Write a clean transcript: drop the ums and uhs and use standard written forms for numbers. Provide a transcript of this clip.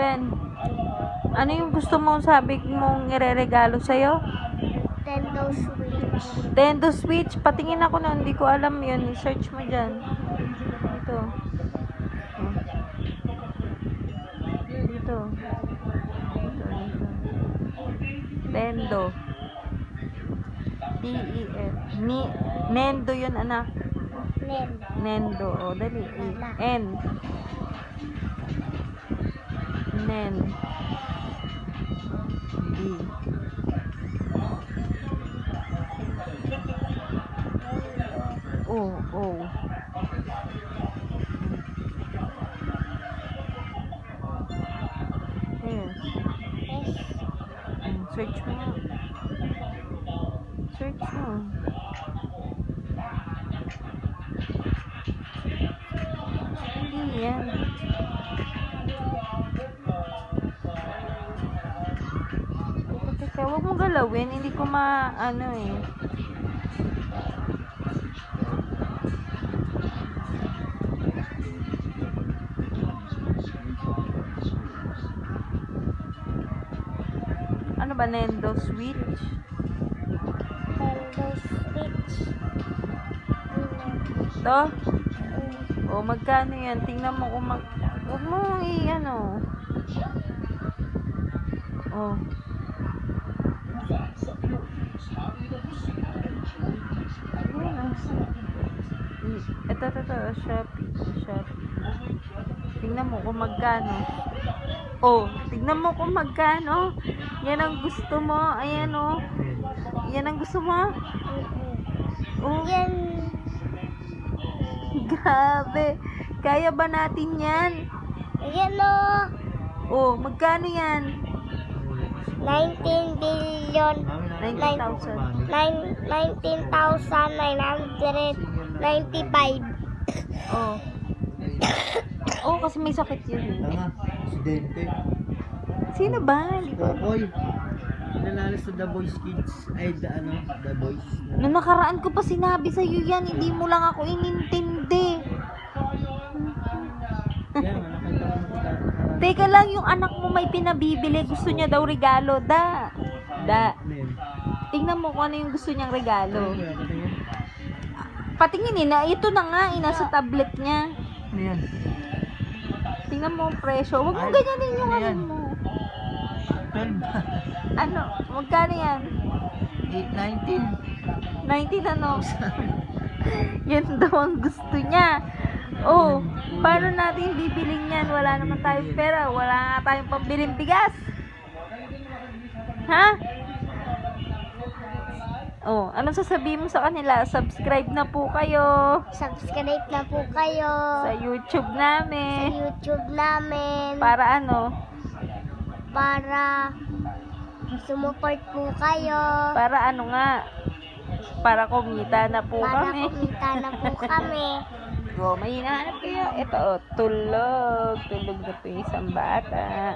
Ben, ano yung gusto mong sabi mong ireregalo sa'yo? Nintendo Switch. Nintendo Switch. Patingin ako na, hindi ko alam yun. I-search mo dyan. Dito. Oh. Dito. Nintendo. D-E-F. Nendo yun, anak. Nendo. O, dali. N. Nen. D. O. Yes. Search mo. Search mo. Hindi yan. Teka, huwag mo galawin. Hindi ko ano eh. Ano ba, Nintendo Switch? Nintendo Switch. Ito? O, magkano yan? Tingnan mo kung huwag mo ano. O. Ito. Shopee. Tingnan mo kung magkano. Oh, tingnan mo kung magkano. Yan ang gusto mo. Ayan, oh. Yan ang gusto mo. Oh. Yan. Grabe. Kaya ba natin yan? Yan, oh. Oh, magkano yan? 19 billion. 19,000. 19,995. Oh. Oh, kasi may sakit yun. Presidente. Sino ba? Hindi ko. Oy. Nanalo sa The Boys Kids. Ay, The Boys. Noong nakaraan ko pa sinabi sa'yo yan, hindi mo lang ako inintindi. Teka lang, yung anak mo may pinabibili, gusto niya daw regalo. Da. Tingnan mo kung ano yung gusto niyang regalo. Patingin na, ito na nga, nasa tablet niya. Ano yan? Tingnan mo ang presyo. Huwag mo ganyanin yung ano mo. 12. Ano? Magkano yan? 19. 19 ano? Yan daw ang gusto niya. Oh, paano natin bibiling yan? Wala naman tayong pera. Wala nga tayong pambiling bigas. Ha? Oh, anong sasabihin mo sa kanila? Subscribe na po kayo Subscribe na po kayo sa YouTube sa namin. YouTube namin Para ano? para sumuport po kayo. Para ano nga? Para kumita na po Para kami. kumita na po kami. Oh, may hinahanap kayo. Ito, tulog. Tulog na po yung isang bata.